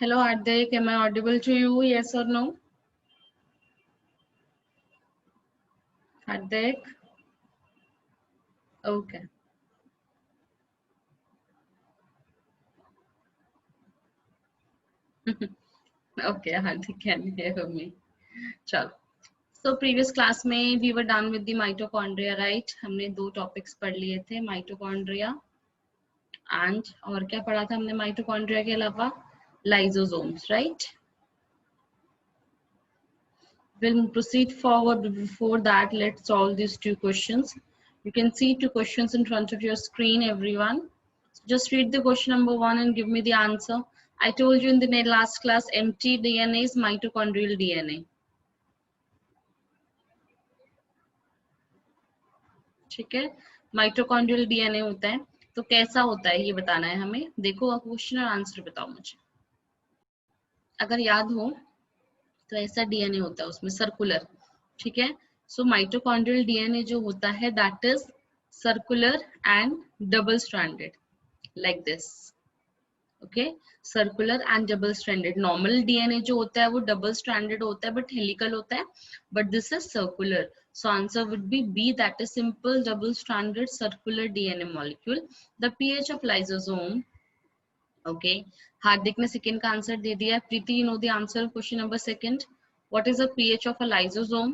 Hello, Hardik. Am I audible to you? Yes or no? Hardik? Okay. Okay, Hardik can hear me. Chalo. So previous class में we were done with the mitochondria, right? हमने दो topics पढ़ लिए थे, mitochondria and और क्या पढ़ा था हमने mitochondria के अलावा? Lysosomes, right? We'll proceed forward, but before that, let's solve these two questions. You can see two questions in front of your screen, everyone. Just read the question number 1 and give me the answer. I told you in the last class, empty DNA is mitochondrial DNA. ठीक है, mitochondrial DNA होता है, तो कैसा होता है ये बताना है हमें. देखो क्वेश्चन और आंसर बताओ मुझे. अगर याद हो तो ऐसा डीएनए होता है, उसमें सर्कुलर. ठीक है, सो माइटोकॉन्ड्रियल डीएनए जो होता है that is circular and double stranded, like this. Okay, circular and double stranded. Normal DNA जो होता है वो डबल स्ट्रैंडेड होता है बट हेलिकल होता है, but this is circular. So answer would be B, that is simple double stranded circular DNA molecule. The pH of lysosome. Okay, Hardik ने second का answer दे दिया. Preeti, you know the answer of question number 2. What is the pH of a lysosome?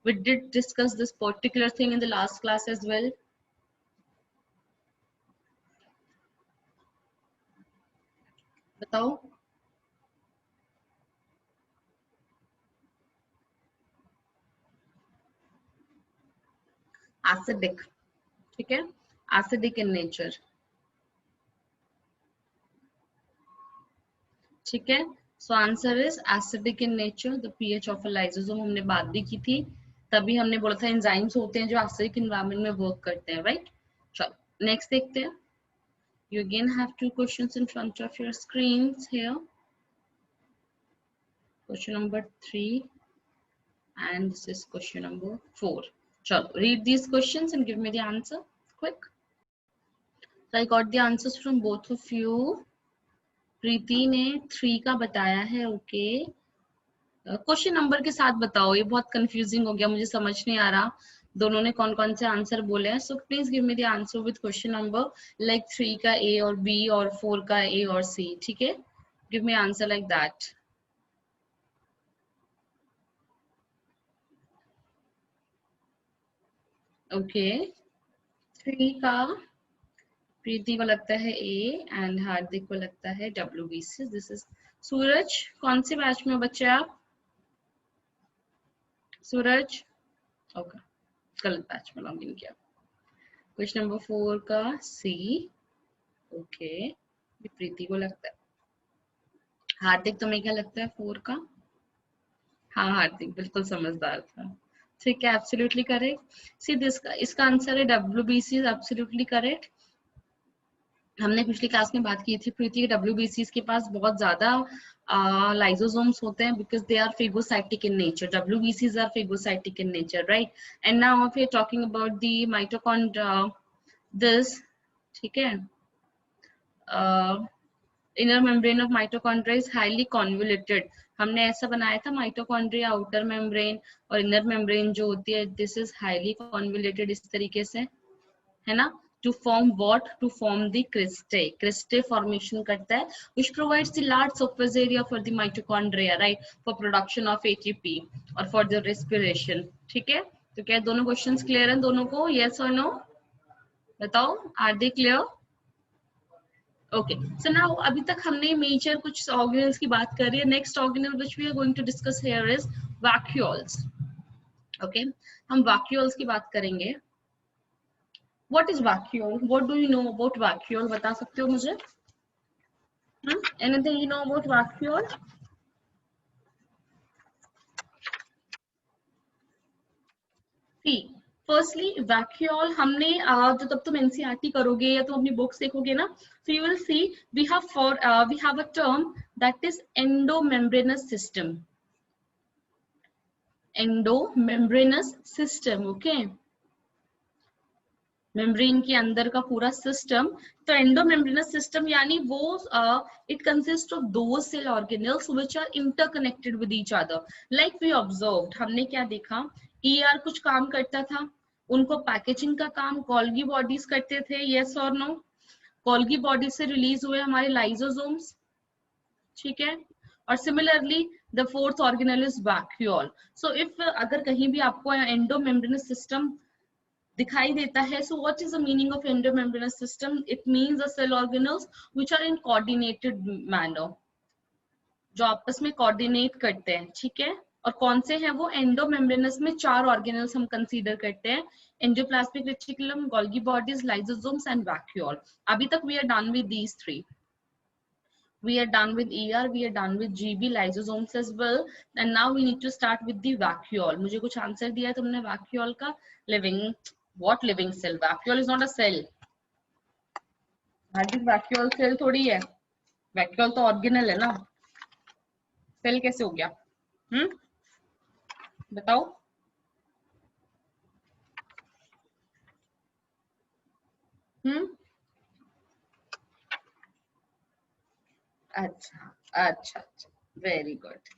We did discuss this particular thing in the last class as well. बताओ. Acidic. ठीक है, acidic in nature. ठीक है, so answer is acidic in nature. The pH of a lysosome हमने बात भी की थी, तभी हमने बोला था एंजाइम्स होते हैं जो एसिडिक एनवायरनमेंट में वर्क करते हैं, राइट. चलो नेक्स्ट देखते हैं. You again have two questions in front of your screens here. Question number 3 and this is question number 4. चलो read these questions and give me the answer quick. So I got the answers from both of you. प्रीति ने 3 का बताया है. Okay, question number के साथ बताओ, ये बहुत कंफ्यूजिंग हो गया, मुझे समझ नहीं आ रहा दोनों ने कौन कौन से आंसर बोले हैं. So please give me the answer with question number, like 3 का ए और बी और 4 का ए और सी. ठीक है, give me answer like that. Okay, 3 का प्रीति को लगता है ए एंड हार्दिक को लगता है WBC. दिस इज सूरज. कौन से बैच में बच्चे आप? सूरज. ओके, गलत बैच में लॉग इन किया. क्वेश्चन नंबर 4 का सी. ओके, प्रीति को लगता है. हार्दिक तुम्हें क्या लगता है 4 का? हाँ हार्दिक बिल्कुल समझदार था. ठीक है, एब्सोल्युटली करेक्ट. सी दिस इसका आंसर है WBC. Absolutely correct. हमने पिछली क्लास में बात की थी प्रीति, WBC के पास बहुत ज्यादा लाइसोसोम्स होते हैं because they are phagocytic in nature. WBCs are phagocytic in nature, right. And now we are talking about the mitochondria this. ठीक है, inner membrane of mitochondria is highly convoluted. हमने ऐसा बनाया था माइटोकॉन्ड्रिया आउटर मेम्ब्रेन और inner membrane जो होती है दिस इज हाईली कॉन्वोल्यूटेड, इस तरीके से, है ना. To form what? To form the cristae. Cristae formation करता है, which provides the large surface area for the mitochondria, right, for production of ATP और for the respiration. ठीक है, तो क्या दोनों क्वेश्चंस क्लियर हैं दोनों को? yes or no? बताओ, are they clear? Okay, so now अभी तक हमने मेजर कुछ ऑर्गेनल्स की बात करी है. Next organelle which we are going to discuss here is vacuoles. Okay, हम वैक्यूल्स की बात करेंगे. What is vacuole? What do you know about vacuole? बता सकते हो मुझे? Anything you know about vacuole? See, firstly vacuole हमने तो तब तुम NCERT करोगे या तुम अपनी बुक्स देखोगे ना, so you will see we have a term that is endomembranous system. Endomembranous system, okay. Membrane के अंदर का पूरा सिस्टम। तो एंडोमेम्ब्रेनस सिस्टम यानी वो इट कंसिस्ट ऑफ दो cell organelles which are interconnected with each other. Like we observed, हमने क्या देखा, ईआर कुछ काम करता था, उनको पैकेजिंग का काम गोल्गी बॉडीज करते थे, यस और नो। गोल्गी बॉडी से रिलीज हुए हमारे लाइसोसोम्स, ठीक है। और similarly the fourth organelle is vacuole. So if अगर कहीं भी आपको एंडोमेम्ब्रेनस सिस्टम दिखाई देता है, so what is the meaning of endomembranous system? It means the cell organelles which are in coordinated manner, जो आपस में कोऑर्डिनेट करते हैं, ठीक है। और कौन से हैं वो? एंडोमेम्ब्रेनस में 4 ऑर्गेनल्स हम कंसीडर करते हैं, endoplasmic reticulum, Golgi bodies, lysosomes and vacuole. अभी तक we are done with these 3. We are done with ER, we are done with GB, lysosomes as well, and now we need to start with the vacuole. मुझे कुछ answer दिया है तुमने vacuole का? Living, what living cell? Vacuole is not a cell. Hardik vacuole cell थोड़ी है, vacuole तो organelle है ना, सेल कैसे हो गया? बताओ। अच्छा अच्छा अच्छा, वेरी गुड,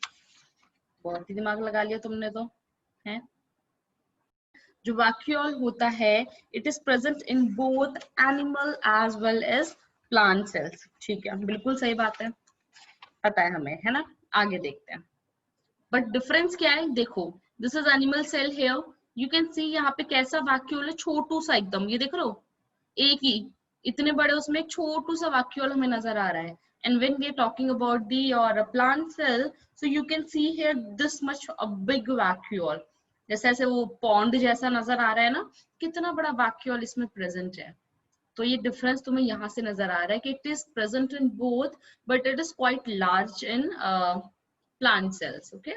बहुत ही दिमाग लगा लिया तुमने तो, है। जो वैक्यूल होता है, it is present in both animal as well as plant cells, ठीक है, बिल्कुल सही बात है, पता है हमें, है ना। आगे देखते हैं, बट डिफरेंस क्या है, देखो, this is animal cell here, you can see यहाँ पे कैसा वैक्यूल है, छोटू सा एकदम, ये देख रहे हो, एक ही, इतने बड़े उसमें एक छोटू सा वैक्यूल हमें नजर आ रहा है। And when we are talking about the और plant cell, so you can see here this much a big vacuole, जैसे ऐसे वो पॉन्ड जैसा नजर आ रहा है ना, कितना बड़ा वैक्यूल इसमें प्रेजेंट है। तो ये डिफरेंस तुम्हें यहाँ से नजर आ रहा है कि it is present in both, but it is quite large in plant cells, okay.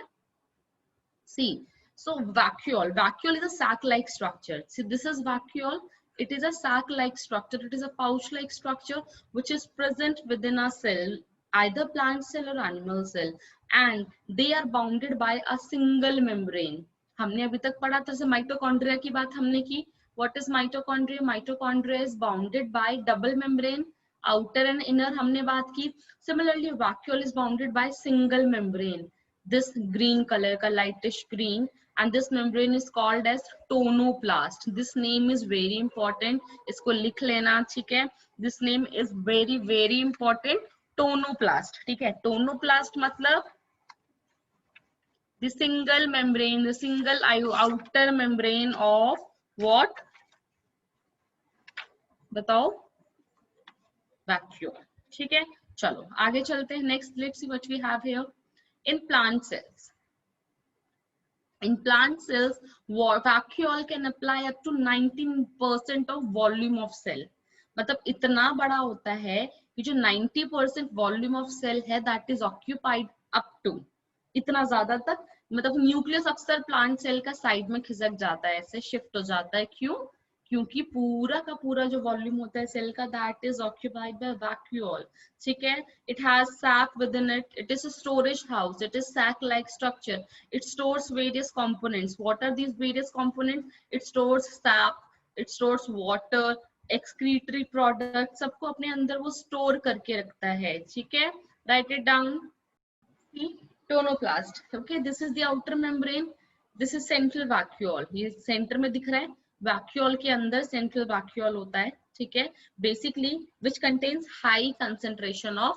See, so vacuole is a sac-like structure. See, this is vacuole. It is a sac-like structure. It is a pouch-like structure which is present within a cell, either plant cell or animal cell, and they are bounded by a single membrane. हमने अभी तक पढ़ा था, जैसे mitochondria की बात हमने की. What is mitochondria? Mitochondria is bounded by double membrane, outer and inner हमने बात की. Similarly, vacuole is bounded by single membrane. This green color का lightish green, and this membrane is called as tonoplast. This name is very important, इसको लिख लेना, ठीक है. This name is very very important, tonoplast, ठीक है. Tonoplast मतलब the single membrane, the single outer membrane of what? बताओ, vacuole, ठीक है. चलो आगे चलते हैं. Next, let's see what we have here. In plant cells, in plant cells, vacuole can apply up to 19% of volume of cell. मतलब इतना बड़ा होता है कि जो 90% वॉल्यूम ऑफ सेल है, that is occupied up to, इतना ज्यादा तक. मतलब न्यूक्लियस अक्सर प्लांट सेल का साइड में खिसक जाता है, ऐसे शिफ्ट हो जाता है. क्यों? क्योंकि पूरा का पूरा जो वॉल्यूम होता है सेल का, that is occupied by vacuole, ठीक है. It has sac within it, it is a storage house, it is sac like structure, it stores various components. What are these various components? It stores sap, it stores water, excretory products, सबको अपने अंदर वो store करके रखता है, ठीक है. Write it down. See, tonoplast, okay, this is the outer membrane, this is central vacuole, ये सेंटर में दिख रहा है. वैक्यूल के अंदर सेंट्रल वैक्यूल होता है, ठीक है. Basically which contains high concentration of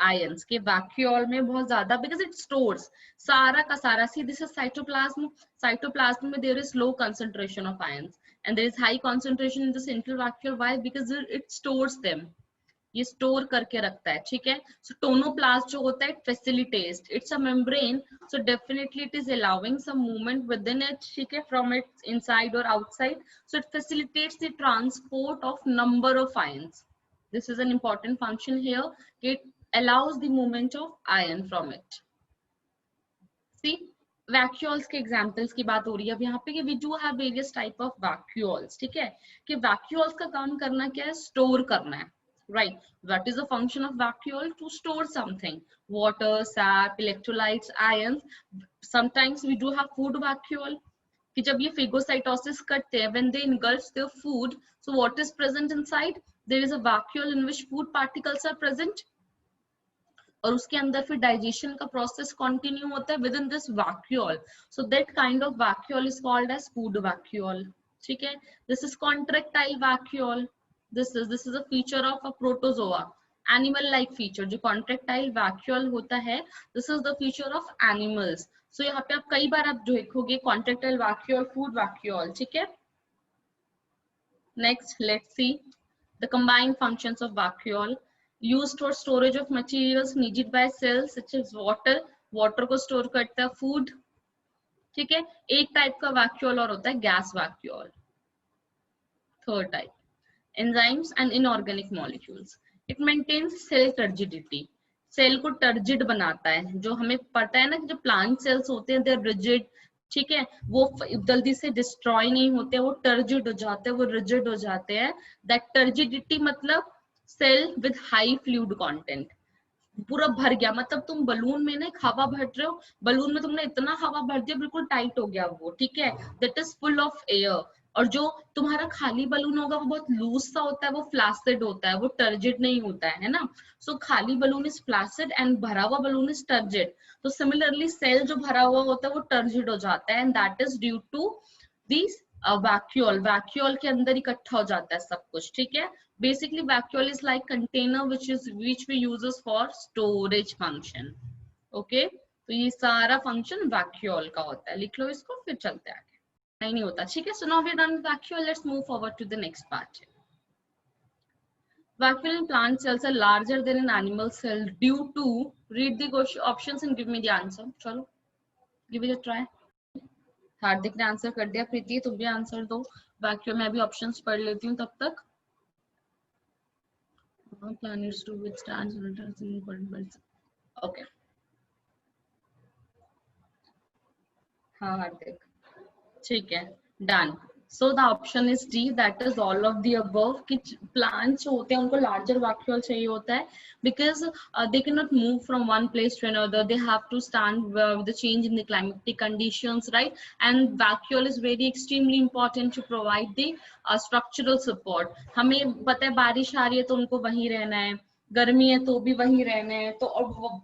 ions, के वैक्यूल में बहुत ज्यादा, बिकॉज इट स्टोर्स सारा का सारा. See, this is cytoplasm, cytoplasm में there is low concentration of ions and there is high concentration in the central vacuole. Why? Because it stores them, ये store करके रखता है, ठीक है. सो टोनोप्लास्ट जो होता है, it facilitates, it's a membrane, so definitely it is allowing some movement within it, ठीक है, फ्रॉम इट्स इनसाइड और outside. So it facilitates the transport of number of ions. This is an important function here. It allows the movement of ion from it. See, vacuoles के examples की बात हो रही है अब यहाँ पे, कि we do have various type of vacuoles, ठीक है. कि vacuoles का काम करना क्या है? Store करना है, right? What is the function of vacuole? To store something, water, sap, electrolytes, ions. Sometimes we do have food vacuole. कि जब ये फेगोसाइटोसिस करते हैं, when they engulf their food, so what is present inside? There is a vacuole in which food particles are present, और उसके अंदर फिर digestion का प्रोसेस कंटिन्यू होता है within this vacuole. So that kind of vacuole is called as food vacuole. ठीक है, this is contractile vacuole. This is a feature of a protozoa, animal like feature. जो contractile vacuole होता है, this is the feature of animals. सो यहाँ पे आप कई बार आप देखोगे कॉन्ट्रेक्टाइल वैक्यूल, फूड वैक्यूल. ठीक है, next let's see the combined functions of vacuole. Used for storage of materials needed by cells such as water. Water को store करता है, food. ठीक है, एक टाइप का वैक्यूल और होता है gas vacuole. Third type, enzymes and inorganic molecules. It maintains cell turgidity. Cell को टर्जिड बनाता है. जो हमें पता है ना कि जो प्लांट सेल्स होते हैं, दे आर रिजिड. ठीक है, वो जल्दी से डिस्ट्रॉय नहीं होते, वो टर्जिड हो जाते हैं, वो रिजिड हो जाते हैं. दैट टर्जिडिटी मतलब cell with high fluid content, पूरा भर गया. मतलब तुम बलून में ना एक हवा भर रहे हो, बलून में तुमने इतना हवा भर दिया बिल्कुल टाइट हो गया वो. ठीक है, that is full of air. और जो तुम्हारा खाली बलून होगा वो बहुत लूज सा होता है, वो फ्लैसिड होता है, वो टर्जिड नहीं होता है ना. सो खाली बलून इज फ्लैसिड एंड भरा हुआ बलून इज टर्जिड. तो सिमिलरली सेल जो भरा हुआ होता है वो टर्जिड हो जाता है, and that is due to this vacuole. Vacuole के अंदर इकट्ठा हो जाता है सब कुछ. ठीक है, basically vacuole is like container which we uses for storage function. okay, तो ये सारा फंक्शन vacuole का होता है. लिख लो इसको, फिर चलते हैं आगे. नहीं होता. ठीक है, so now we are done with vacuole. Let's move forward to the next part. Vacuole in plant cells are larger than in animal cell due to, read the options and give me the answer. चलो, give it a try. हार्दिक ने answer कर दिया. प्रीति तुम भी answer दो. vacuole में भी options पढ़ लेती हूँ तब तक. Planets to withstand okay. हाँ हार्दिक, ठीक है, done. So the option is D, that is all of the above. कि प्लांट्स होते हैं उनको लार्जर वैक्यूल चाहिए होता है because they can not move from one place to another. They have to stand with the change in the climatic conditions, right. And vacuole is very extremely important to provide the structural support. हमें पता है बारिश आ रही है तो उनको वहीं रहना है, गर्मी है तो भी वहीं रहना है. तो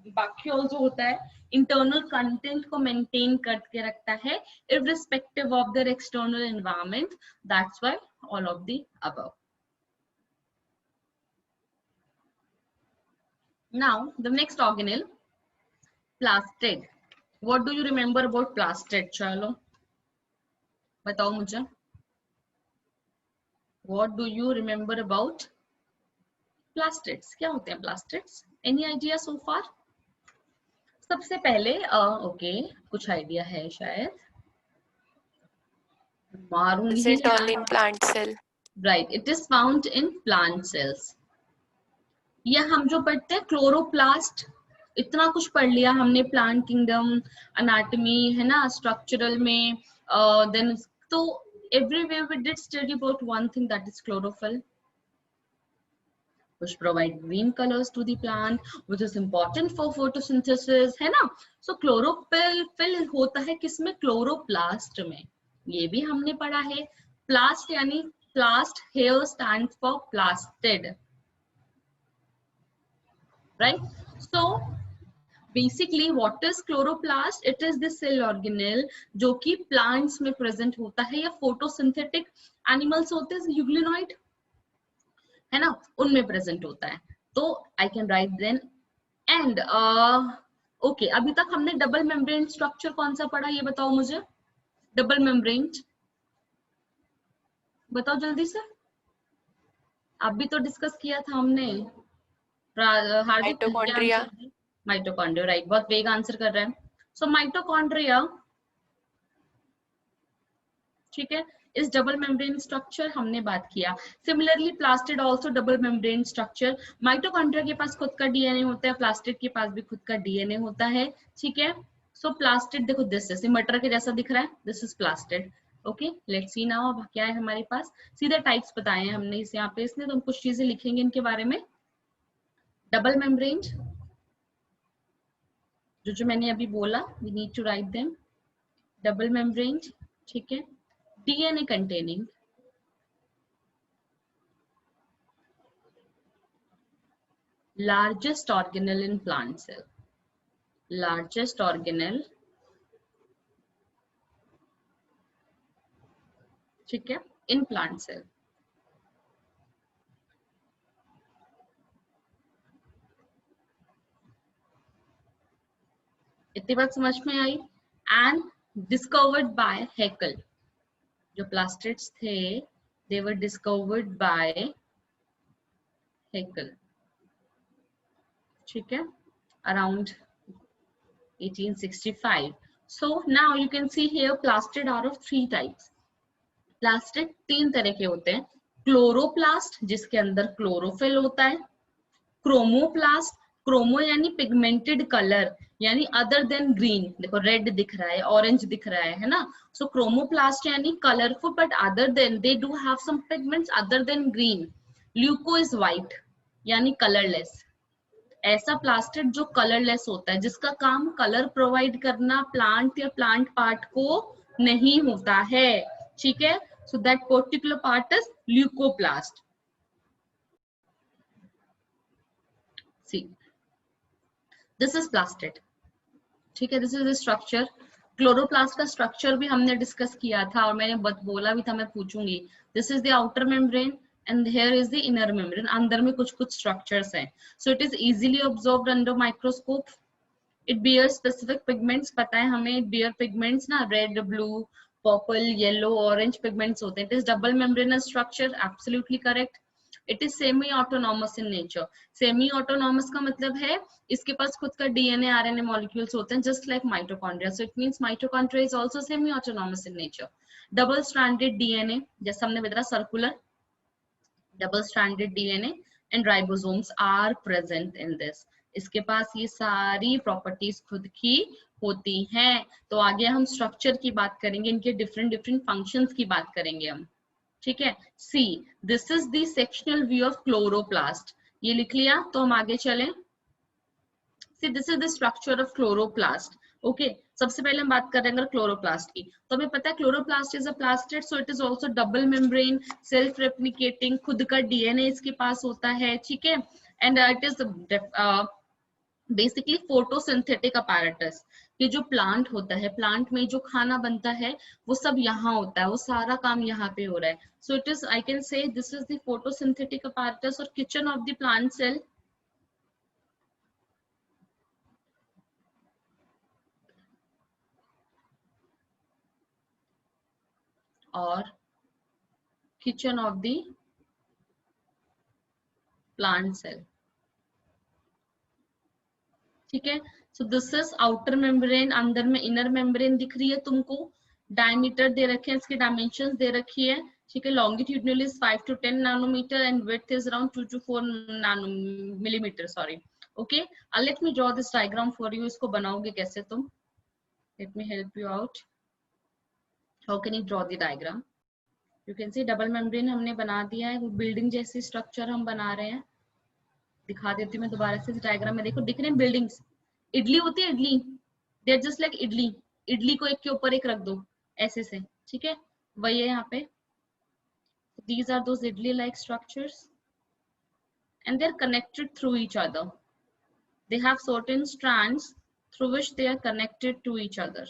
वैक्यूल जो होता है इंटरनल कंटेंट को मेंटेन करके रखता है irrespective of their external environment. That's why all of the above. Now the next organelle, plastid. What do you remember about plastid? चलो बताओ मुझे. What do you remember about plastids? क्या होते हैं plastids? Any idea so far? सबसे पहले okay कुछ idea है शायद. Is it all in plant cell? Right, it is found in plant cells. या हम जो पढ़ते हैं क्लोरोप्लास्ट, इतना कुछ पढ़ लिया हमने प्लांट किंगडम, अनाटमी है ना, स्ट्रक्चरल में. देन तो everywhere we did study about one thing, that is chlorophyll, which provide green colors to the plant, which is important for photosynthesis, है ना. So chlorophyll होता है किसमें? क्लोरोप्लास्ट में. ये भी हमने पढ़ा है. प्लास्ट यानी plast here stands for plastid, right? So basically what is chloroplast? It is the cell organelle जो कि plants में present होता है, या photosynthetic animals होते हैं यूग्लिनॉइड है ना, उनमें present होता है. तो I can write then. and okay, अभी तक हमने डबल मेम्ब्रेन स्ट्रक्चर कौन सा पढ़ा ये बताओ मुझे. डबल मेम्ब्रेन बताओ जल्दी से. अभी तो डिस्कस किया था हमने. माइटोकॉन्ड्रिया. Mitochondria, right. बहुत वेग आंसर कर रहे हैं. सो माइटोकॉन्ड्रिया, ठीक है, इस डबल मेम्ब्रेन स्ट्रक्चर हमने बात किया. Similarly plastid also double membrane structure. Mitochondria के पास खुद का डीएनए होता है, प्लास्टिड के पास भी खुद का डीएनए होता है. ठीक है, सो प्लास्टिड देखो दिस इज मटर के जैसा दिख रहा है, this is plastid. Okay, let's see now अब क्या है हमारे पास. सीधे टाइप्स बताए हैं हमने इस यहाँ पे, इसलिए तो हम कुछ चीजें लिखेंगे इनके बारे में. डबल मेम्ब्रेन जो मैंने अभी बोला, we need to write them. Double membrane, ठीक है, DNA containing largest organelle in plant cell, largest organelle, ठीक है, in plant cell. इतनी बात समझ में आई. एंड डिस्कवर्ड बाय हैकल, जो प्लास्टिड्स थे they were discovered by हैकल, ठीक है, around 1865. So now you can see here plastid are of 3 types. Plastid 3 तरह के होते हैं. क्लोरोप्लास्ट जिसके अंदर क्लोरोफिल होता है, क्रोमोप्लास्ट, क्रोमो यानी पिगमेंटेड कलर, यानी अदर देन ग्रीन, देखो रेड दिख रहा है, ऑरेंज दिख रहा है ना. सो क्रोमोप्लास्ट यानी colourful but other than they do have some pigments other than green. Leuco is white यानी कलरलेस. ऐसा प्लास्टिड जो कलरलेस होता है, जिसका काम कलर प्रोवाइड करना प्लांट या प्लांट पार्ट को नहीं होता है, ठीक है. So that particular part is leucoplast. See, this is plastid, ठीक है. This is the structure. Chloroplast का स्ट्रक्चर भी हमने डिस्कस किया था और मैंने बोला भी था मैं पूछूंगी. This is the outer membrane and here is the inner membrane. अंदर में कुछ कुछ स्ट्रक्चर्स हैं. So it is easily observed under microscope. It bear specific pigments, पता है हमें. इट बियर पिगमेंट्स ना, red, blue, purple, yellow, orange pigments होते हैं. It is double membranous structure, absolutely correct. It is semi autonomous in nature. Semi autonomous का मतलब है इसके पास खुद का डीएनए आरएनए मॉलिक्यूल्स होते हैं, just like mitochondria. So it means mitochondria is also semi autonomous in nature. Double stranded DNA, जैसे हमने बताया circular double stranded DNA and ribosomes are present in this. इसके पास ये सारी प्रॉपर्टीज खुद की होती हैं. तो आगे हम स्ट्रक्चर की बात करेंगे, इनके डिफरेंट डिफरेंट फंक्शंस की बात करेंगे हम, ठीक है. See, this is the sectional view of chloroplast. ये लिख लिया तो हम आगे चलें. See, this is the structure of chloroplast. Okay, सबसे पहले हम बात कर रहे हैं अगर क्लोरोप्लास्ट की, तो हमें पता है chloroplast is a plastid. So it is also double membrane, self replicating, खुद का डीएनए इसके पास होता है, ठीक है. And it is basically photosynthetic apparatus. ये जो प्लांट होता है, प्लांट में जो खाना बनता है वो सब यहाँ होता है, वो सारा काम यहाँ पे हो रहा है. So it is, I can say this is the photosynthetic apparatus और kitchen of the plant cell. और kitchen of the plant cell, ठीक है. So this is outer membrane. अंदर में इनर मेम्ब्रेन दिख रही है तुमको. डायमीटर दे रखे हैं, इसकी डायमेंशंस दे रखी है, ठीक है. Longitudinal is 5 to 10 nanometre and width is around 2 to 4 millimetre, sorry. Okay, let me draw this diagram for you. इसको बनाओगे कैसे तुम? Let me help you out. How can you draw the diagram? You can see double membrane हमने बना दिया है, building जैसी structure हम बना रहे हैं. दिखा देती हूँ मैं दोबारा से. इस डायग्राम में देखो, दिख रहे हैं बिल्डिंग्स. इडली होती है, idli, they are just like idli. Idli को एक के ऊपर एक रख दो ऐसे से, ठीक है. वही है यहाँ पे. These are those idli like structures and they're connected through each other. They have certain strands through which they are connected to each other.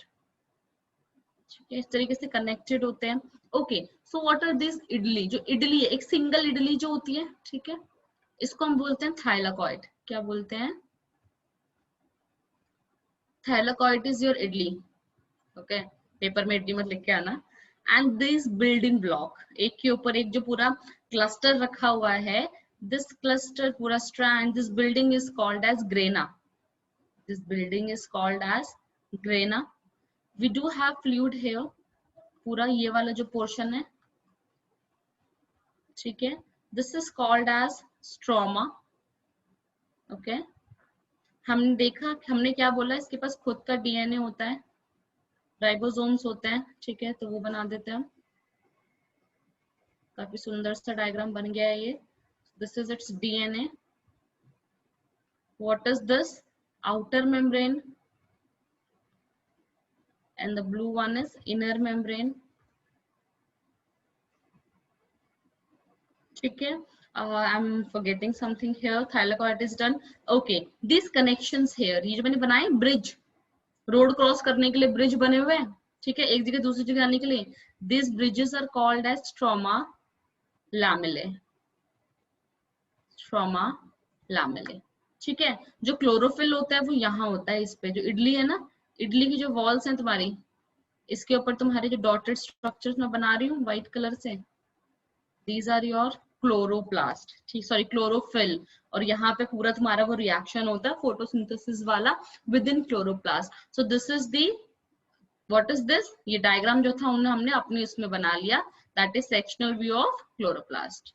ठीक है, इस तरीके से कनेक्टेड होते हैं. Okay, so what are this idli? जो इडली है, एक सिंगल इडली जो होती है, ठीक है, इसको हम बोलते हैं थाइलाकॉइड. क्या बोलते हैं? Thylakoid is your idli. Okay, paper में इडली मत लिख के आना. एंड दिस बिल्डिंग ब्लॉक, एक के ऊपर एक जो पूरा क्लस्टर रखा हुआ है, दिस क्लस्टर पूरा strand, this building is called as grana. This building is called as grana. We do have fluid here. पूरा ये वाला जो पोर्शन है, ठीक है, this is called as stroma. Okay, हमने देखा, हमने क्या बोला, इसके पास खुद का डीएनए होता है, राइबोसोम्स होते हैं, ठीक है. तो वो बना देते हैं हम. काफी सुंदर सा डायग्राम बन गया है ये. This is it's DNA. What is this? Outer membrane and the blue one is inner membrane. ठीक है, I am forgetting something here, thylakoid is done. Okay, this connections here, ये जो मैंने बनाए ब्रिज, रोड क्रॉस करने के लिए bridge बने हुए हैं, ठीक है, एक जगह दूसरी जगह आने के लिए, this bridges are called as stroma lamellae, stroma lamellae. ठीक है, जो क्लोरोफिल होता है वो यहाँ होता है, इस पे जो इडली है ना, इडली की जो वॉल्स हैं तुम्हारी, इसके ऊपर तुम्हारे जो डॉटेड स्ट्रक्चर्स मैं बना रही हूँ व्हाइट कलर से, दीज आर योर क्लोरोप्लास्ट, ठीक, सॉरी क्लोरोफिल। और यहाँ पे पूरा तुम्हारा वो रिएक्शन होता है फोटोसिंथेसिस वाला with in chloroplast. So this is the, what is this, ये डायग्राम जो था उन्हें हमने अपने इसमें बना लिया, that is sectional view of chloroplast.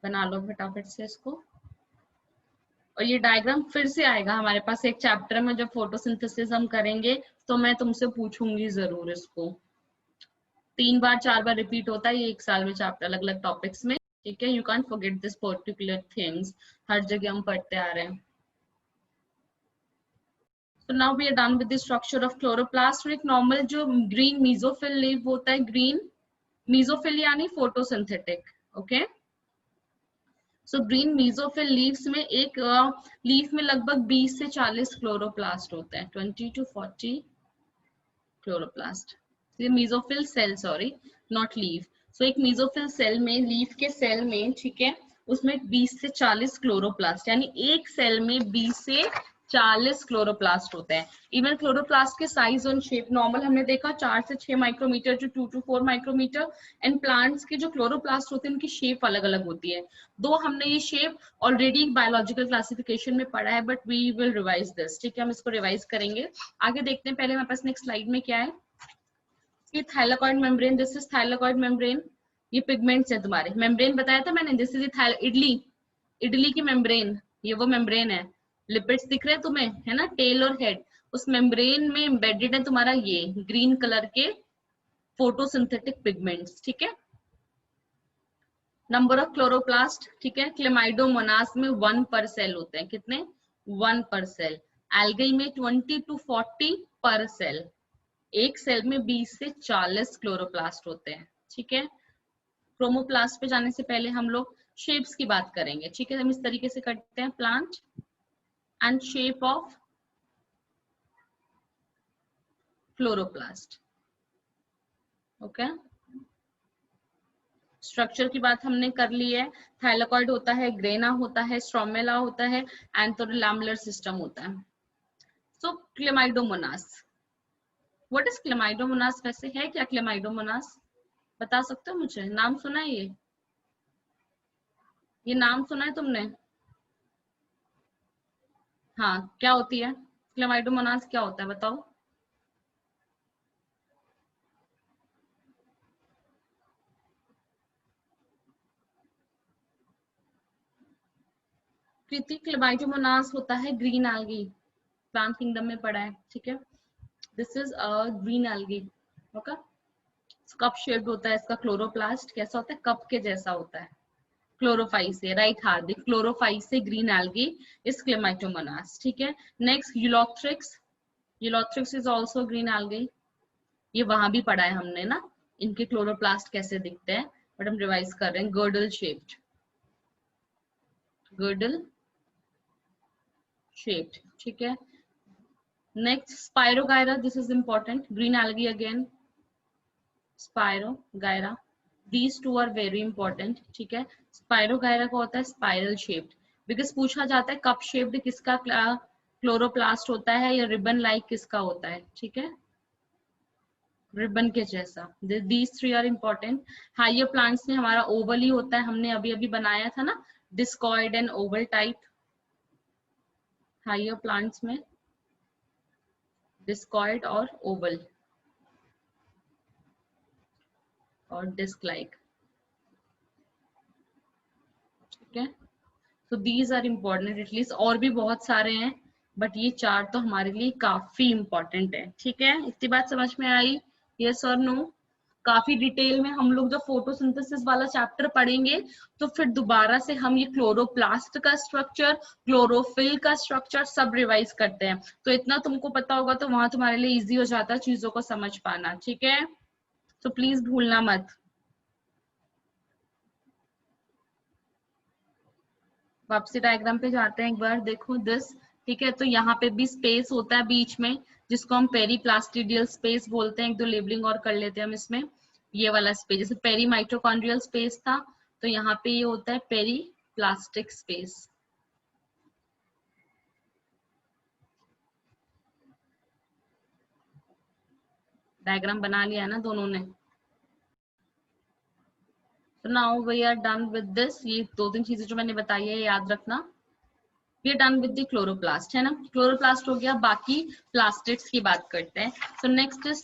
बना लो फटाफट से इसको। और ये डायग्राम फिर से आएगा हमारे पास एक चैप्टर में, जब फोटोसिंथेसिस हम करेंगे तो मैं तुमसे पूछूंगी जरूर इसको। 3 बार 4 बार रिपीट होता है ये एक साल में चैप्टर, अलग अलग टॉपिक्स में, ठीक है। You can forget this particular things, हर जगह हम पढ़ते आ रहे हैं। So now we are done with the structure of chloroplast। और एक नॉर्मल जो ग्रीन मीजोफिल लीव होता है, ग्रीन मीजोफिल यानी photosynthetic, okay. So green mesophyll leaves में एक लीफ में लगभग 20 से 40 क्लोरोप्लास्ट होते हैं, 20 to 40 क्लोरोप्लास्ट। ये mesophyll cell, sorry not leaf. So एक मीजोफिल सेल में, लीफ के सेल में, ठीक है, उसमें 20 से 40 क्लोरोप्लास्ट, यानी एक सेल में 20 से 40 क्लोरोप्लास्ट होते हैं। इवन क्लोरोप्लास्ट के साइज और शेप, नॉर्मल हमने देखा 4 से 6 micrometre to 2 to 4 micrometre, and plants के जो क्लोरोप्लास्ट होते हैं उनकी शेप अलग अलग होती है। दो हमने ये शेप ऑलरेडी बायोलॉजिकल क्लासिफिकेशन में पढ़ा है, but we will revise this, ठीक है, हम इसको रिवाइज करेंगे। आगे देखते हैं, पहले हमारे पास नेक्स्ट स्लाइड में क्या है, ये thylakoid membrane, this is thylakoid membrane, ये पिगमेंट्स है तुम्हारे, मेम्ब्रेन बताया था मैंने, दिस इज इडली, इडली की मेम्ब्रेन, ये वो मेम्ब्रेन है, लिपिड्स दिख रहे हैं तुम्हें, है ना, टेल और हेड, उस मेम्ब्रेन में एम्बेडेड है तुम्हारा ये ग्रीन कलर के फोटोसिंथेटिक पिगमेंट्स, ठीक है। नंबर ऑफ क्लोरोप्लास्ट, ठीक है, क्लेमाइडोमोनास में 1 पर सेल होते हैं, कितने, 1 पर सेल। एल्गी में 20 to 40 पर सेल, एक सेल में 20 से 40 क्लोरोप्लास्ट होते हैं, ठीक है। क्रोमोप्लास्ट पे जाने से पहले हम लोग शेप्स की बात करेंगे, ठीक है। हम इस तरीके से करते हैं, plant and shape of chloroplast, okay. Structure की बात हमने कर ली है, थाइलाकॉइड होता है, ग्रेना होता है, स्ट्रोमेला होता है, एंथोलैमेलर सिस्टम होता है। सो क्लेमाइडोमोनास, व्हाट इज क्लेमाइडोमोनास, वैसे है क्या क्लेमाइडोमोनास, बता सकते हो मुझे, नाम सुना है ये नाम सुना है तुमने, हाँ, क्या होती है क्लेमाइडोमोनास, क्या होता है बताओ। कृति, क्लेमाइडोमोनास होता है ग्रीन एल्गी, प्लांट किंगडम में पड़ा है, ठीक है। This is a green algae, okay. Cup shaped होता है इसका क्लोरोप्लास्ट, कैसा होता है, कप के जैसा होता है, क्लोरोफाइट से, राइट हार्दिक, क्लोरोफाइट से ग्रीन एल्गी इज क्लेमाइडोमोनास, ठीक है। Next Ulothrix, Ulothrix is also green algae, ये वहां भी पढ़ा है हमने ना, इनके क्लोरोप्लास्ट कैसे दिखते हैं, बट हम रिवाइज कर रहे हैं, गर्डल शेप्ड, गर्डल शेप्ड, ठीक है। Next spirogyra, this is important, green algae again, spirogyra, these two are very important, ठीक है। स्पाइरोगायरा का होता है स्पाइरल शेप्ड, बिकॉज पूछा जाता है कप शेप्ड किसका क्लोरोप्लास्ट होता है, या रिबन लाइक किसका होता है, ठीक है, रिबन के जैसा। these three are important। Higher plants में हमारा ओवल ही होता है, हमने अभी अभी बनाया था ना, discoid and Oval type, higher plants में डिस्कॉइड और ओवल और डिस्क लाइक, ठीक है। तो दीज आर इम्पोर्टेंट, एटलीस्ट और भी बहुत सारे हैं, बट ये 4 तो हमारे लिए काफी इम्पोर्टेंट है, ठीक है। इतनी बात समझ में आई, यस और नो, काफी डिटेल में हम लोग जब फोटोसिंथेसिस वाला चैप्टर पढ़ेंगे तो फिर दोबारा से हम ये क्लोरोप्लास्ट का स्ट्रक्चर, क्लोरोफिल का स्ट्रक्चर सब रिवाइज करते हैं। तो इतना तुमको पता होगा तो वहां तुम्हारे लिए इजी हो जाता है चीजों को समझ पाना, ठीक है? तो प्लीज भूलना मत। वापसी डायग्राम पे जाते हैं एक बार, देखो दिस, ठीक है? तो यहाँ पे भी स्पेस होता है बीच में जिसको हम पेरीप्लास्टिडियल स्पेस बोलते हैं। एक दो लेबलिंग और कर लेते हैं हम इसमें। ये वाला स्पेस जैसे पेरी माइटोकॉन्ड्रियल स्पेस था, तो यहाँ पे ये होता है पेरीप्लास्टिक स्पेस। डायग्राम बना लिया ना दोनों ने? तो now we are done with this. ये दो तीन चीजें जो मैंने बताई है याद रखना। We are done with the chloroplast, है ना? क्लोरोप्लास्ट हो गया। बाकी प्लास्टिड्स की बात करते हैं। So next is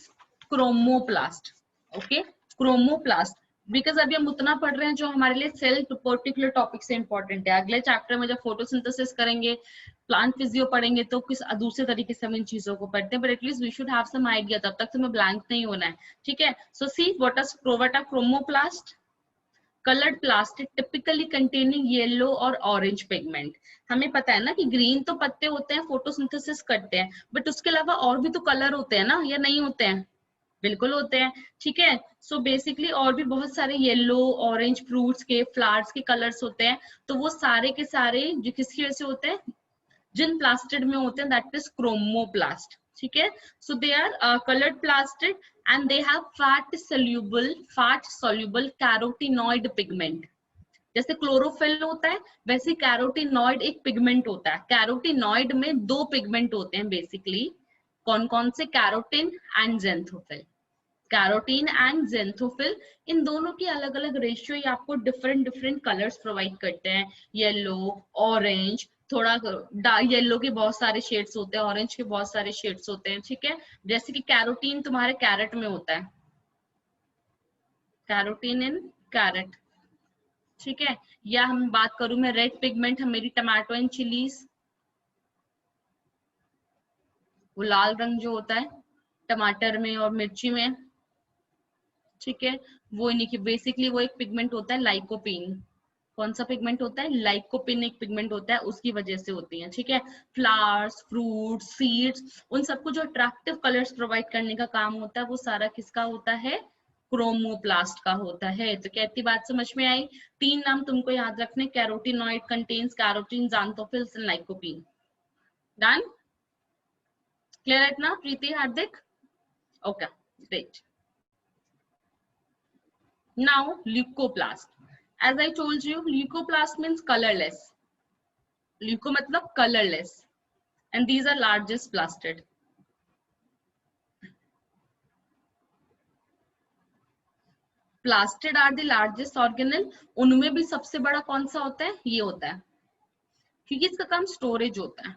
chromoplast. Okay, chromoplast, because अभी हम उतना पढ़ रहे हैं जो हमारे लिए सेल पर्टिकुलर टॉपिक से इंपॉर्टेंट है। अगले चैप्टर में जब फोटोसिंथेसिस करेंगे, प्लांट फिजियो पढ़ेंगे, तो किस दूसरे तरीके से हम इन चीजों को पढ़ते हैं, but at least we should have some idea. तब तक तुम्हें ब्लैंक नहीं होना है, ठीक है? So see what are chromoplast? colored plastic typically containing yellow और orange pigment। हमें पता है ना कि ग्रीन तो पत्ते होते हैं, फोटोसिंथेसिस करते हैं, बट उसके अलावा और भी तो कलर होते हैं ना, या नहीं होते हैं? बिल्कुल होते हैं, ठीक है? सो बेसिकली और भी बहुत सारे येलो ऑरेंज फ्रूट्स के, फ्लावर्स के कलर्स होते हैं। तो वो सारे के सारे जो किसकी वजह से होते हैं? जिन प्लास्टिड में होते हैं, दैट इज क्रोमोप्लास्ट, ठीक है? So they are coloured plastid and they have fat soluble carotenoid pigment। जैसे क्लोरोफिल होता है वैसे कैरोटिनॉइड एक पिगमेंट होता है। कैरोटिनॉइड में दो पिगमेंट होते हैं बेसिकली। कौन कौन से? Carotene and xanthophyll. Carotene and xanthophyll, इन दोनों की अलग अलग रेशियो ये आपको डिफरेंट डिफरेंट कलर्स प्रोवाइड करते हैं। येलो, ऑरेंज, थोड़ा येलो के बहुत सारे शेड्स होते हैं, ऑरेंज के बहुत सारे शेड्स होते हैं, ठीक है? जैसे कि कैरोटीन तुम्हारे कैरेट में होता है, कैरोटीन इन कैरेट, ठीक है? या हम बात करूं मैं रेड पिगमेंट, हम मेरी टमाटो एंड चिलीज, वो लाल रंग जो होता है टमाटर में और मिर्ची में, ठीक है? वो इन्हीं की बेसिकली वो एक पिगमेंट होता है लाइकोपीन। कौन सा पिगमेंट होता है? लाइकोपिन एक पिगमेंट होता है, उसकी वजह से होती है, ठीक है? फ्लावर्स, फ्रूट्स, सीड्स, उन सबको जो अट्रैक्टिव कलर्स प्रोवाइड करने का काम होता है वो सारा किसका होता है? क्रोमोप्लास्ट का होता है। तो क्या इतनी बात समझ में आई? तीन नाम तुमको याद रखने, carotenoid contains carotene, xanthophylls and lycopene. Done? Clear है इतना Preeti, Hardik? Okay, great. Now leucoplast. As I told you, leucoplast means colorless. Leuco मतलब colorless, and these are largest plastid. Plastid are the largest organelle. उनमें भी सबसे बड़ा कौन सा होता है? ये होता है, क्योंकि इसका काम स्टोरेज होता है।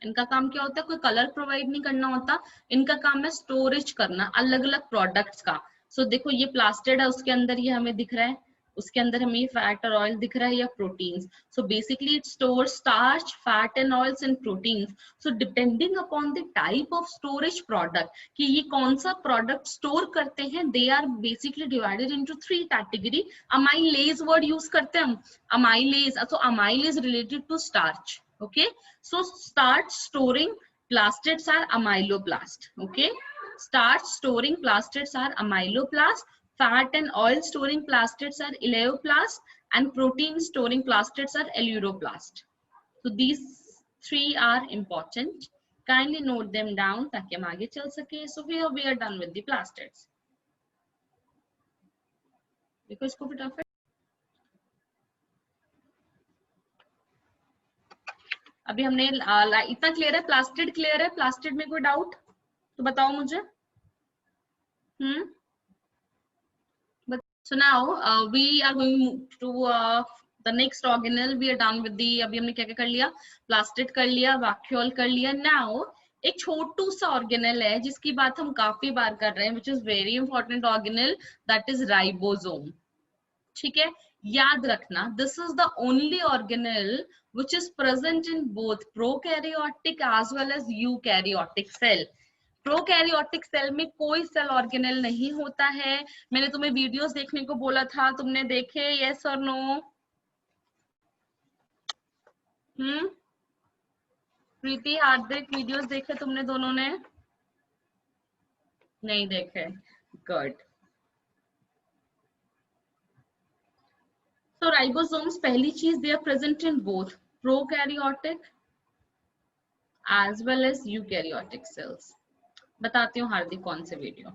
इनका काम क्या होता है? कोई कलर प्रोवाइड नहीं करना होता, इनका काम है स्टोरेज करना अलग अलग प्रोडक्ट्स का। सो देखो ये प्लास्टिड है, उसके अंदर ये हमें दिख रहा है, उसके अंदर हमें ये फैट और ऑयल दिख रहा है या proteins. So basically it store starch, fat and oils and proteins. So depending upon the type of storage product कि ये कौन सा प्रोडक्ट स्टोर करते हैं, they are basically divided into three category. Amylase word use करते हैं हम, amylase. So amylase related to starch, okay? So start storing plastids are amyloplast, okay? Start storing plastids are amyloplast, fat and oil storing plastids are eleoplast, and protein storing plastids are eleuroplast. So these three are important. Kindly note them down ताकि हम आगे चल सके। So here we are done with the plastids. देखो इसको फटाफट। अभी हमने इतना क्लियर है? प्लास्टिड क्लियर है? प्लास्टिड में कोई डाउट तो बताओ मुझे। So now we are going to the next organelle. We are done with the, अभी हमने क्या क्या कर लिया? प्लास्टिड कर लिया, वैक्यूल कर लिया। Now एक छोटू सा ऑर्गेनेल है जिसकी बात हम काफी बार कर रहे हैं, which is very important organelle, that is ribosome, ठीक है? याद रखना, this is the only organelle which is present in both prokaryotic as well as eukaryotic cell. Prokaryotic cell में कोई सेल ऑर्गेनेल नहीं होता है। मैंने तुम्हें वीडियोस देखने को बोला था, तुमने देखे? यस और नो? प्रीति, हार्दिक, वीडियोस देखे तुमने दोनों ने? नहीं देखे? गुड। So ribosomes, पहली चीज, they are present in both prokaryotic as well as eukaryotic cells. बताती हूँ हार्दिक कौन से वीडियो,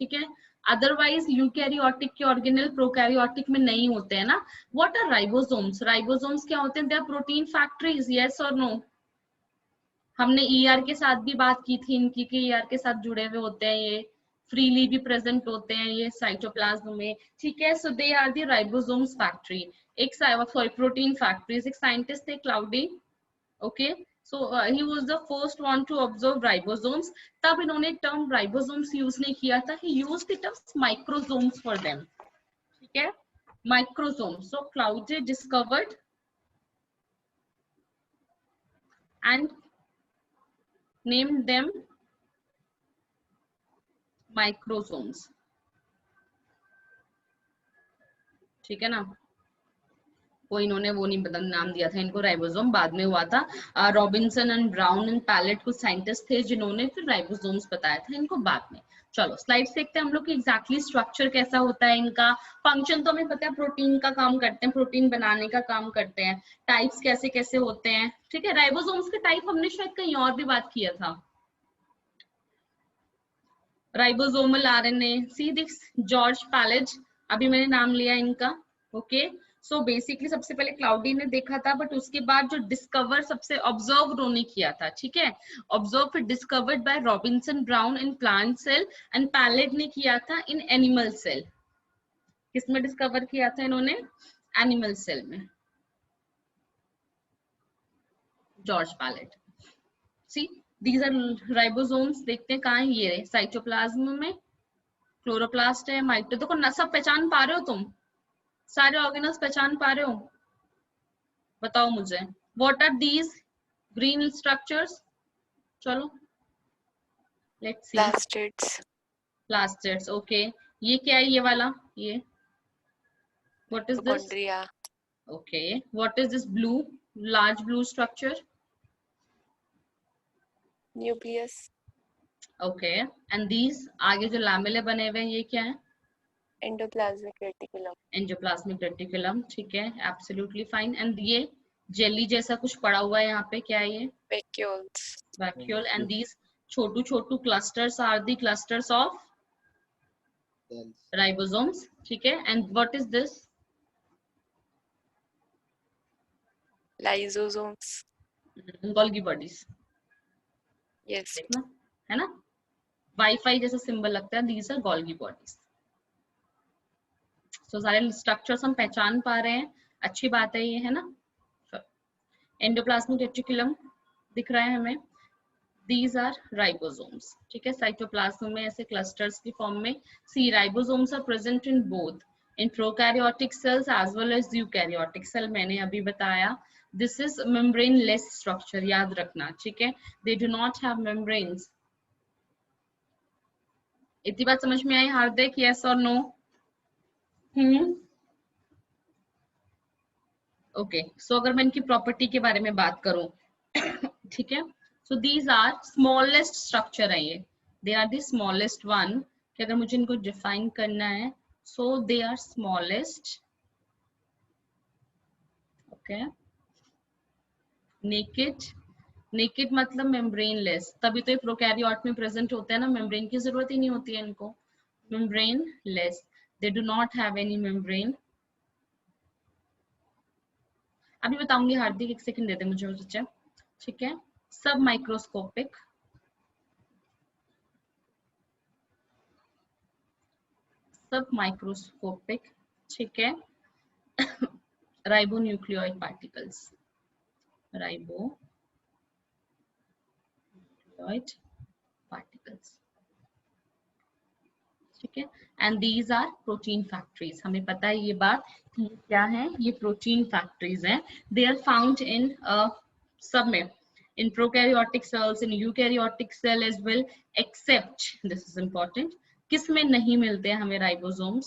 ठीक है? अदरवाइज यूकैरियोटिक के ऑर्गेनेल प्रोकैरियोटिक में नहीं होते हैं ना। What are ribosomes? राइबोसोम्स क्या होते हैं? They are protein factories. Yes और नो? हमने ईआर के साथ भी बात की थी इनकी कि ईआर के साथ जुड़े हुए होते हैं, ये फ्रीली भी प्रेजेंट होते हैं ये साइटोप्लाज्म में, ठीक है? So they are the ribosomes factory. एक सॉरी प्रोटीन फैक्ट्रीज। एक साइंटिस्ट थे Claude, okay, so he was the first one to observe ribosomes. तब इन्होंने टर्म राइबोसोम्स यूज नहीं किया था, he used the term microsomes for them, ठीक है? Microsomes. So Claude discovered and named them microsomes, ठीक है ना? वो इन्होंने वो नहीं बदल नाम दिया था इनको, राइबोसोम बाद में हुआ था। Robinson and Brown and Palade कुछ साइंटिस्ट थे जिन्होंने फिर राइबोसोम्स बताया था इनको बाद में। चलो स्लाइड्स देखते हैं हम लोग कि एग्जैक्टली स्ट्रक्चर कैसा होता है इनका। फंक्शन तो हमें पता है, प्रोटीन का काम करते हैं, प्रोटीन बनाने का काम करते हैं। टाइप्स कैसे कैसे होते हैं, ठीक है? राइबोसोम्स के टाइप हमने शायद कहीं और भी बात किया था। Ribosomal RNA, see this George Palade, अभी मैंने नाम लिया इनका, ओके? सो बेसिकली सबसे पहले क्लाउडी ने देखा था, बट उसके बाद जो डिस्कवर सबसे ऑब्जर्व उन्होंने किया था, ठीक है? ऑब्जर्व फिर discovered by Robinson Brown in plant cell and Palade ने किया था इन एनिमल सेल। किसमें डिस्कवर किया था इन्होंने? एनिमल सेल में, George Palade. See these are ribosomes. देखते हैं कहाँ है ये, साइटोप्लाज्म में, क्लोरोप्लास्ट है, माइटो। देखो न, सब पहचान पा रहे हो तुम? सारे ऑर्गेनल्स पहचान पा रहे हो? बताओ मुझे, what are these green structures? चलो let's see. Plastids. Plastids, okay. ये क्या है ये वाला? ये what is this? Mitochondria. Okay, what is this blue, large blue structure? Nucleus. Okay, and these आगे जो लैमेले बने हुए हैं ये क्या है? Endoplasmic reticulum. एंडोप्लाज्मिक रेटिकुलम, ठीक है, एब्सोल्युटली फाइन। एंड ये जेली जैसा कुछ पड़ा हुआ है यहाँ पे, क्या है ये? वैक्यूल्स। वैक्यूल। एंड दीज छोटू छोटू clusters are the clusters of ribosomes, ठीक है? And what is this? Lysosomes. Golgi bodies, yes. देखना है ना, वाईफाई जैसा सिंबल लगता है, दीज आर गोल्गी बॉडीज। तो सारे स्ट्रक्चर्स हम पहचान पा रहे हैं, अच्छी बात है ये, है ना? एंडोप्लाज्मिक रेटिकुलम दिख रहा है हमें, दीज आर राइबोसोम्स, ठीक है? साइटोप्लाज्म में ऐसे क्लस्टर्स की फॉर्म में। See ribosomes are present in both in prokaryotic cells as well as eukaryotic cell, मैंने अभी बताया। This is membrane less structure, याद रखना, ठीक है? They do not have membranes. इतनी बात समझ में आई हार्दिक? यस और नो? ओके, सो अगर मैं इनकी प्रॉपर्टी के बारे में बात करूं, ठीक है? So these are smallest structure है ये, they are the smallest one, कि अगर मुझे इनको डिफाइन करना है, so they are smallest, okay? Naked, naked मतलब मेम्ब्रेन लेस, तभी तो ये प्रोकैरियोट में प्रेजेंट होते हैं ना, मेम्ब्रेन की जरूरत ही नहीं होती है इनको। Membrane less, they do not have any membrane. अभी बताऊंगी हार्दिक, एक सेकंड दे दे मुझे बच्चा, ठीक है? सब माइक्रोस्कोपिक, सब माइक्रोस्कोपिक, ठीक है? राइबोन्यूक्लियोइड पार्टिकल्स, राइबोन्यूक्लियोइड पार्टिकल्स, ठीक है? And these are protein factories, हमें पता है ये बात कि क्या है, ये प्रोटीन फैक्ट्रीज हैं। दे आर फाउंड इन सब में, in prokaryotic cells, in eukaryotic cell as well, except, this is important, किस में नहीं मिलते हैं हमें ribosomes?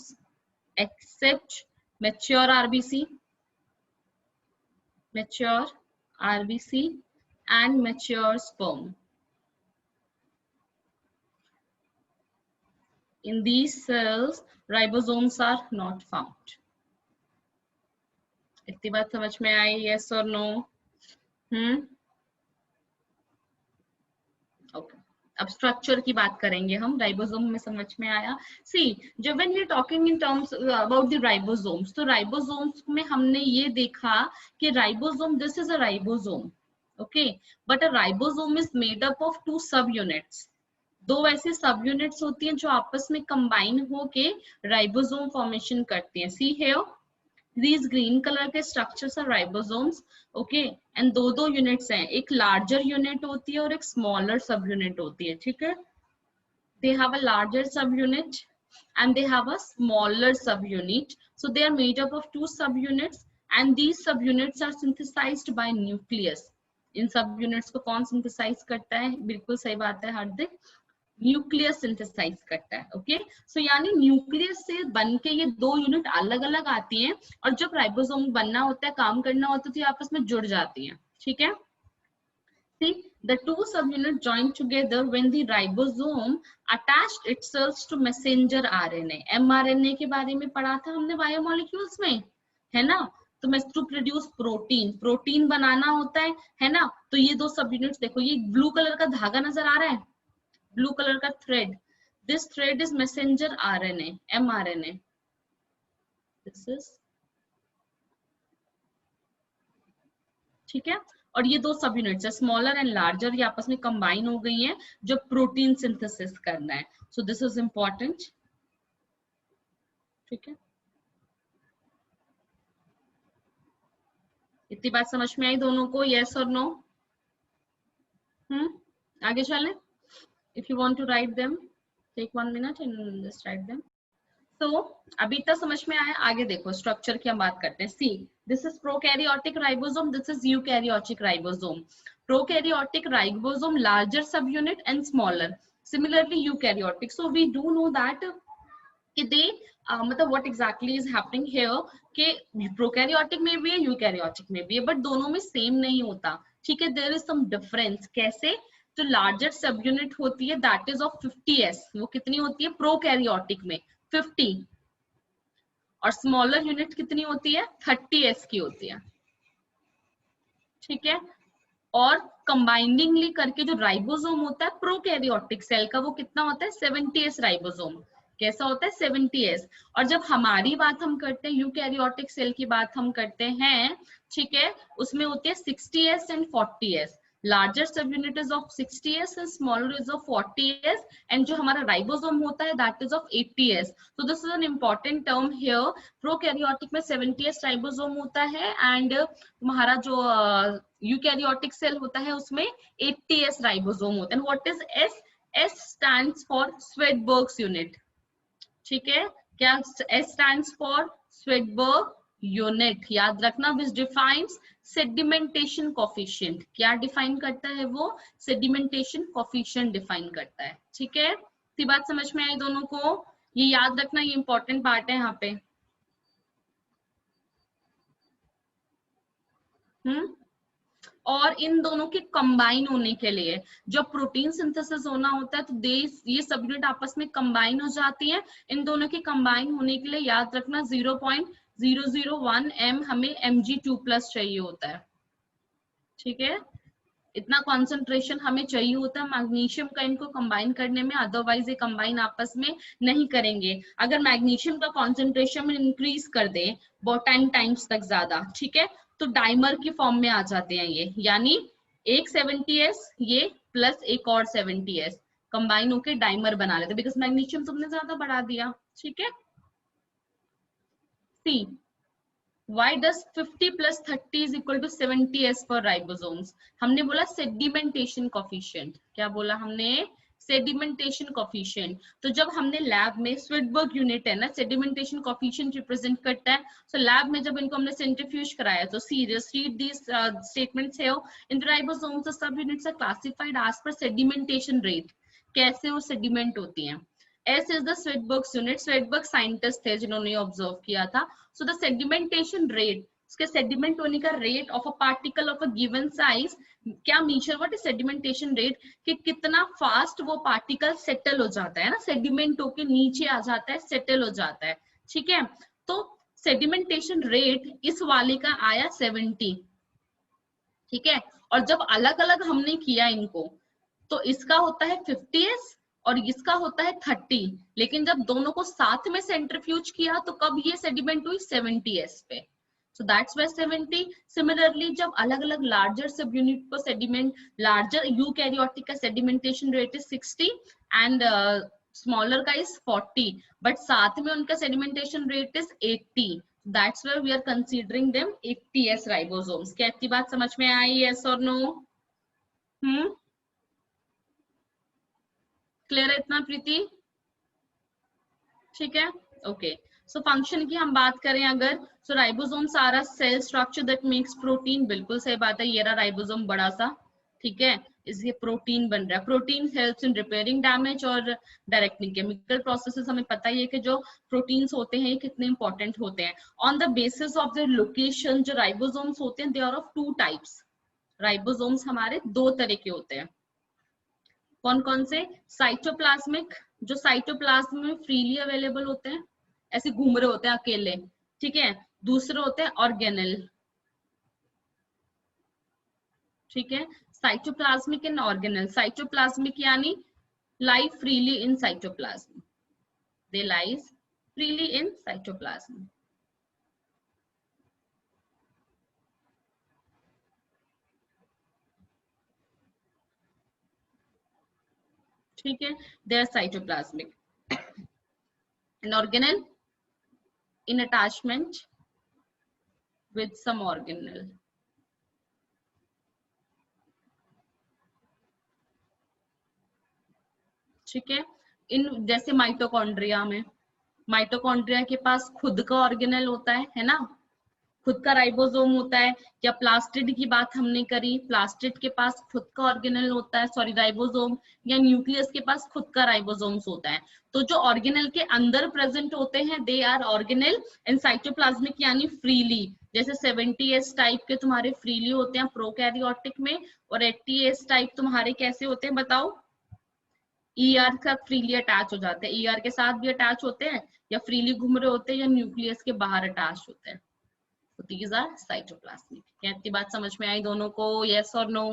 Except mature RBC and mature sperm. In these cells, ribosomes are not found. इतनी बात समझ में आई? Yes or no? Okay. अब स्ट्रक्चर की बात करेंगे हम. राइबोसोम में समझ में आया. सी, जब when we are talking in terms about the ribosomes, तो राइबोसोम्स में हमने ये देखा कि ribosome, this is a ribosome, okay, but a ribosome is made up of 2 सब यूनिट्स. 2 ऐसे सब यूनिट्स होती हैं जो आपस में कंबाइन होके राइबोसोम फॉर्मेशन करती हैं. See here, these green color के structures are ribosomes, okay, and दो यूनिट्स हैं, एक larger unit होती है और एक smaller subunit होती है, ठीक है. They have a larger subunit and they have a smaller subunit, so they are made up of 2 subunits and these subunits are synthesized by nucleus. In subunits को कौन synthesize करता है? बिल्कुल सही बात है हार्दिक, न्यूक्लियस सिंथेसाइज करता है. ओके, सो यानी न्यूक्लियस से बन के ये 2 यूनिट अलग अलग आती हैं और जब राइबोसोम बनना होता है, काम करना होता है, तो ये आपस में जुड़ जाती हैं, ठीक है. See, the 2 subunits join together when the ribosome attached itself to messenger RNA. mRNA के बारे में पढ़ा था हमने बायोमोलिक्यूल्स में, है ना. तो टू प्रोड्यूस प्रोटीन बनाना होता है ना. तो ये 2 सबयूनिट्स देखो, ये ब्लू कलर का धागा नजर आ रहा है, ब्लू कलर का thread, this thread is messenger RNA, mRNA. This is, ठीक है. और ये 2 सब यूनिट्स है, स्मॉलर एंड लार्जर, ये आपस में कंबाइन हो गई हैं जो प्रोटीन सिंथेसिस करना है. सो दिस इज इंपॉर्टेंट, ठीक है. इतनी बात समझ में आई दोनों को? यस और नो? आगे चलें. If you want to write them, take 1 minute and just write them. So, अभी तक समझ में आया? आगे देखो, स्ट्रक्चर की हम बात करते हैं. See, this is prokaryotic ribosome, this is eukaryotic ribosome. Prokaryotic ribosome, larger subunit and smaller. Similarly, eukaryotic. So we do know that कि they, मतलब what exactly is happening here कि prokaryotic में भी है, eukaryotic में भी है, but दोनों में same नहीं होता, ठीक है. There is some difference. कैसे? तो लार्जर सब यूनिट होती है, दैट इज ऑफ 50s. वो कितनी होती है प्रोकैरियोटिक में? 50. और स्मॉलर यूनिट कितनी होती है? 30s की होती है, ठीक है. और कंबाइनिंगली करके जो राइबोसोम होता है प्रोकैरियोटिक सेल का, वो कितना होता है? 70s ribosome. कैसा होता है? 70s. और जब हमारी बात हम करते हैं, यूकैरियोटिक सेल की बात हम करते हैं, ठीक है, उसमें होती है 60s and 40s. larger subunit is of 60s and smaller is of 40s, and जो हमारा राइबोसोम होता है that is of 80s. so this is an important term here. prokaryotic में 70s राइबोसोम होता है and तुम्हारा जो यूकैरियोटिक सेल होता है उसमें 80s राइबोसोम होता है. and what is S? S stands for Swedberg's unit, ठीक है. क्या S stands for? Swedberg unit. याद रखना, which defines sedimentation coefficient. क्या डिफाइन करता है वो? sedimentation coefficient डिफाइन करता है, ठीक है. इतनी बात समझ में आई दोनों को? ये याद रखना, ये इंपॉर्टेंट पार्ट है यहाँ पे. और इन दोनों के कंबाइन होने के लिए जब प्रोटीन सिंथेसिस होना होता है तो ये सब यूनिट आपस में कंबाइन हो जाती हैं. इन दोनों के कंबाइन होने के लिए याद रखना 0.001 m हमें Mg2+ चाहिए होता है, ठीक है. इतना कॉन्सेंट्रेशन हमें चाहिए होता है मैग्नीशियम का इनको कंबाइन करने में, अदरवाइज ये कंबाइन आपस में नहीं करेंगे. अगर मैग्नीशियम का कॉन्सेंट्रेशन इंक्रीज कर दे 10 टाइम्स तक ज्यादा, ठीक है, तो डाइमर की फॉर्म में आ जाते हैं ये, यानी एक 70s ये प्लस एक और 70s कंबाइन होके डाइमर बना लेते, बिकॉज मैग्नीशियम तुमने ज्यादा बढ़ा दिया, ठीक है. सी, why does 50 plus 30 is equal to 70s for ribosomes? हमने बोला sedimentation coefficient. क्या बोला हमने? Sedimentation coefficient. तो जब हमने लैब में स्विडबर्ग यूनिट है ना, सेडिमेंटेशन कोफिशिएंट रिप्रेजेंट करता है। सो लैब में जब इनको हमने सेंट्रीफ्यूज कराया, तो सीरियस read these statements here, in the ribosomes the subunits are classified as per sedimentation rate, कैसे वो सेडिमेंट होती हैं। S is the Svedberg unit, Svedberg scientist थे जिन्होंने ऑब्जर्व किया था। सो द सेडिमेंटेशन रेट, उसके सेडिमेंट होने का rate of a particle of a given size, क्या measure what is sedimentation rate, कि कितना फास्ट वो पार्टिकल सेटल हो जाता है ना, सेडिमेंट होके नीचे आ जाता है, सेटल हो जाता है, ठीक है। तो सेडिमेंटेशन रेट इस वाले का आया 70, ठीक है। और जब अलग अलग हमने किया इनको, तो इसका होता है 50s और इसका होता है 30, लेकिन जब दोनों को साथ में सेंट्रीफ्यूज किया तो कब ये सेडिमेंट हुई 70s पे। So that's why 70. Similarly, जब अलग अलग लार्जर सब यूनिट को सेडिमेंट, लार्जर यूकैरियोटिक का sedimentation rate is 60 and smaller का इज 40, बट साथ में उनका sedimentation rate is 80. That's why we are considering them 80s ribosomes. क्या इतनी बात समझ में आई? Yes or no? क्लियर है इतना प्रीति? ठीक है, ओके। सो फंक्शन की हम बात करें अगर, so ribosomes are a cell structure that makes protein, बिल्कुल सही बात है, ये रहा राइबोसोम बड़ा सा, ठीक है, इससे प्रोटीन बन रहा है। Protein helps in repairing damage और डायरेक्टिंग केमिकल प्रोसेसेस, हमें पता ही है कि जो प्रोटीन्स होते हैं कितने इंपॉर्टेंट होते हैं। On the basis of the location, जो राइबोसोम्स होते हैं they are of 2 types. Ribosomes हमारे 2 तरह के होते हैं। कौन कौन से? साइटोप्लाज्मिक, जो साइटोप्लाज्म में फ्रीली अवेलेबल होते हैं, ऐसे घूम रहे होते हैं अकेले, ठीक है। दूसरे होते हैं ऑर्गेनेल, ठीक है। Cytoplasmic and organelle. साइटोप्लाज्मिक यानी lie freely in cytoplasm, they lie freely in cytoplasm, ठीक है, they are cytoplasmic. And organelle in attachment with some organelle, ठीक है। इन जैसे माइटोकॉन्ड्रिया में, माइटोकॉन्ड्रिया के पास खुद का ऑर्गेनेल होता है ना, खुद का राइबोसोम होता है। या प्लास्टिड की बात हमने करी, प्लास्टिड के पास खुद का ऑर्गेनेल होता है, सॉरी राइबोसोम, या न्यूक्लियस के पास खुद का राइबोसोम्स होता है। तो जो ऑर्गेनेल के अंदर प्रेजेंट होते हैं they are organelle, and cytoplasmic यानी फ्रीली, जैसे 70s टाइप के तुम्हारे फ्रीली होते हैं प्रोकैरियोटिक में, और 80s टाइप तुम्हारे कैसे होते हैं बताओ? ER का फ्रीली अटैच हो जाते हैं, ER के साथ भी अटैच होते हैं, या फ्रीली घूम रहे होते हैं, या न्यूक्लियस के बाहर अटैच होते हैं। So these are cytoplasmic. क्या इतनी बात समझ में आई दोनों को? Yes or no?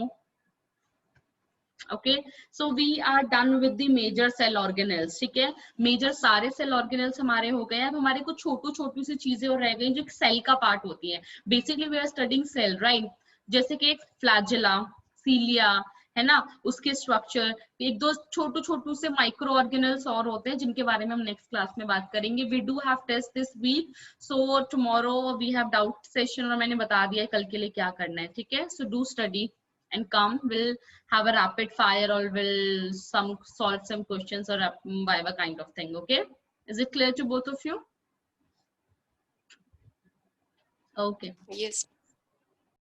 Okay. So we are done with the major cell organelles. ठीक है, मेजर सारे सेल ऑर्गेनल्स हमारे हो गए। अब हमारे कुछ छोटी छोटी सी चीजें और रह गई जो सेल का पार्ट होती है। Basically we are studying cell, right. जैसे कि एक फ्लैजेला, सीलिया, है ना, उसके स्ट्रक्चर, एक दो छोटू छोटू से माइक्रो ऑर्गेनल्स और होते हैं जिनके बारे में हम नेक्स्ट क्लास में बात करेंगे। We do have test this week, so tomorrow we have doubt session, और मैंने बता दिया है कल के लिए क्या करना है, ठीक है। So do study and come, we'll have a rapid fire or we'll solve some questions or viva kind of thing. Okay, is it clear to both of you? Okay. Yes.